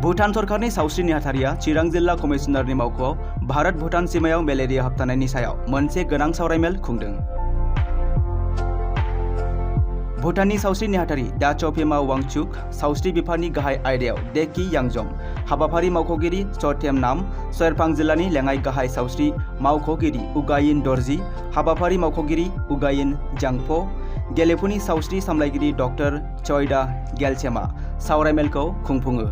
भूटान सरकारनि सावस्रि नेहाथारिया चिरां जिल्ला कमिशनारनि मावख'आव भारत भूटान सीमायाव मेलेरिया होबथानायनि सायाव मोनसे गोनां सावरायमेल खुंदों। भूटाननि सावस्रि नेहाथारि दाचो पेमा वांचुक, सावस्रि बिफाननि गाहाय आयदायाव डेकी यांजम, हाबाफारि मावख'गिरि चटेम नाम, सेरफां जिल्लानि लेङाइ गाहाय सावस्रि मावख'गिरि उगायिन दर्जी, हाबाफारि मावख'गिरि उगायिन जांपो, गेलेफुनि सावस्रि सामलायगिरि डक्टर चयदा गेलसेमा सावरायमेलखौ खुंफुङो।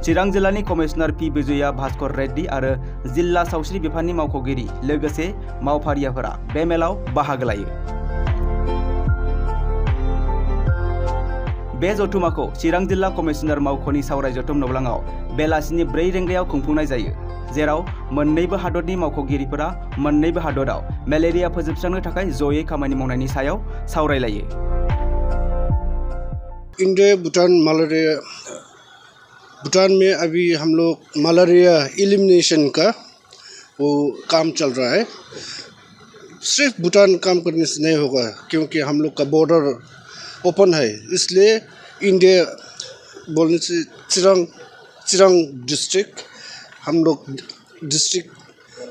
चिरां जिल्लानि कमिशनार पि विजया भास्कर रेड्डी आरो जिल्ला सावस्रि बिफाननि मावख'गिरि लोगोसे मावफारियाफोरा बे मेलाव बाहागो लायो। बे जथुमाखौ चिरां जिल्ला कमिशनार मावख'नि सावराय जथुम नबलाङाव बेलासिनि 4 रिंगायाव खुंफुंनाय जायो, जेराव मोन्नैबो हादरनि मावख'गिरिफोरा मोन्नैबो हादराव मेलेरिया फोजोबस्रांनो थाखाय जयै खामानि मावनायनि सायाव सावरायलायो। इंडिया भूटान मलेरिया भूटान में अभी हम लोग मलेरिया एलिमिनेशन का वो काम चल रहा है। सिर्फ भूटान काम करने से नहीं होगा, क्योंकि हम लोग का बॉर्डर ओपन है, इसलिए इंडिया बोलने से चिरां डिस्ट्रिक्ट हम लोग डिस्ट्रिक्ट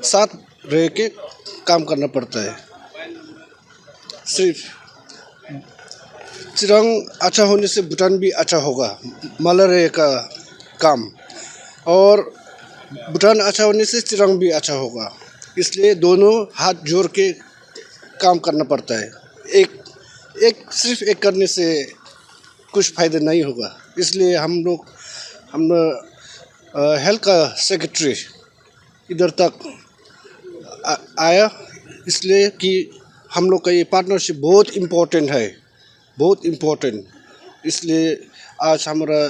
साथ रह के काम करना पड़ता है। सिर्फ चिरां अच्छा होने से भूटान भी अच्छा होगा, मलेरिया का काम, और भूटान अच्छा होने से चिरां भी अच्छा होगा, इसलिए दोनों हाथ जोड़ के काम करना पड़ता है। सिर्फ एक करने से कुछ फायदा नहीं होगा, इसलिए हम हेल्थ का सेक्रेटरी इधर तक आया, इसलिए कि हम लोग का ये पार्टनरशिप बहुत इम्पोर्टेंट है, बहुत इम्पोर्टेंट। इसलिए आज हमारा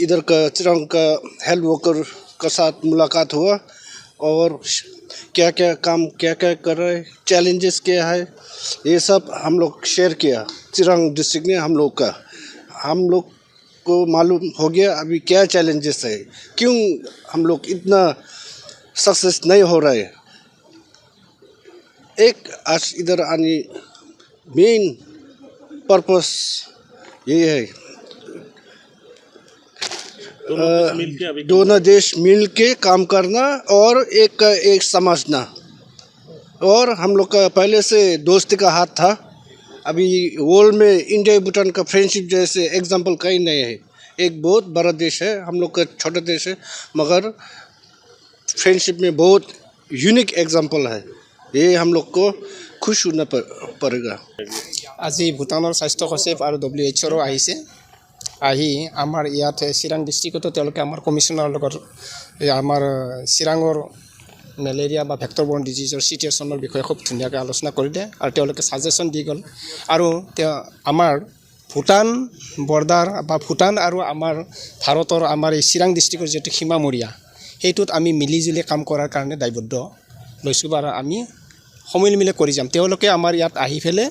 इधर का चिरां का हेल्थ वर्कर का साथ मुलाकात हुआ और क्या क्या कर रहे हैं, चैलेंजेस क्या है, ये सब हम लोग शेयर किया। चिरां डिस्ट्रिक्ट ने हम लोग को मालूम हो गया अभी क्या चैलेंजेस है, क्यों हम लोग इतना सक्सेस नहीं हो रहा है। एक आज इधर आने मेन पर्पस यही है, दोनों देश मिल के काम करना और एक समझना। और हम लोग का पहले से दोस्ती का हाथ था, अभी वर्ल्ड में इंडिया भूटान का फ्रेंडशिप जैसे एग्जांपल कहीं नहीं है। एक बहुत बड़ा देश है, हम लोग का छोटा देश है, मगर फ्रेंडशिप में बहुत यूनिक एग्जांपल है। ये हम लोग को खुश होना पड़ेगा। আজি ভূটানৰ স্বাস্থ্য সচিব আৰু WHO আহিছে। আহি আমাৰ ইয়াত চিৰাং ডিষ্ট্ৰিক্টতো তেওঁলোকে আমাৰ কমিশনাৰৰ লগত আমাৰ চিৰাঙৰ মেলেৰিয়া বা ভেক্টৰ বৰ্ন ডিজিজৰ চিটুৱেশ্যনৰ বিষয়ে খুব ধুনীয়াকৈ আলোচনা কৰিলে আৰু তেওঁলোকে ছাজেশ্যন দি গ'ল। আৰু আমাৰ ভূটান বৰ্ডাৰ বা ভূটান আৰু আমাৰ ভাৰতৰ আমাৰ এই চিৰাং ডিষ্ট্ৰিক্টৰ যিটো সীমামূৰীয়া, সেইটোত আমি মিলিজুলি কাম কৰাৰ কাৰণে দায়বদ্ধ লৈছোঁ আৰু আমি সময় মিলে কৰি যাম। তেওঁলোকে আমাৰ ইয়াত আহি পেলাই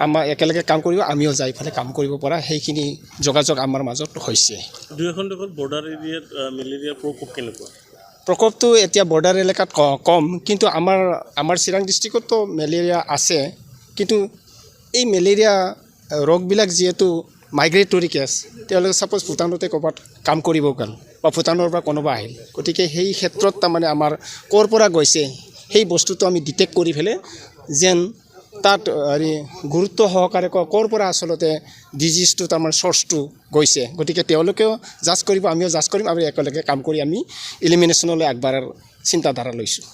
আমাৰ একেলগে কাম কৰিব, আমিও যাই পেলাই কাম কৰিব পৰা সেইখিনি যোগাযোগ আমাৰ মাজত হৈছে। দুয়োখন দেশত বৰ্ডাৰ এৰিয়াত মেলেৰিয়া প্ৰকোপ কেনেকুৱা? প্ৰকোপটো এতিয়া বৰ্ডাৰ এলেকাত কম, কিন্তু আমাৰ চিৰাং ডিষ্ট্ৰিক্টতো মেলেৰিয়া আছে, কিন্তু এই মেলেৰিয়া ৰোগবিলাক যিহেতু মাইগ্ৰেটৰী কেছ, তেওঁলোকে ছাপ'জ ভূটানতে ক'ৰবাত কাম কৰিব গ'ল বা ভূটানৰ পৰা কোনোবা আহিল, গতিকে সেই ক্ষেত্ৰত তাৰমানে আমাৰ ক'ৰ পৰা গৈছে সেই বস্তুটো আমি ডিটেক্ট কৰি পেলাই যেন তাত গুৰুত্ব সহকাৰে ক'ৰ পৰা আচলতে ডিজিজটো তাৰমানে চ'ৰ্চটো গৈছে, গতিকে তেওঁলোকেও জাজ কৰিব, আমিও জাজ কৰিম আৰু একেলগে কাম কৰি আমি এলিমিনেশ্যনলৈ আগবঢ়াৰ চিন্তাধাৰা লৈছোঁ।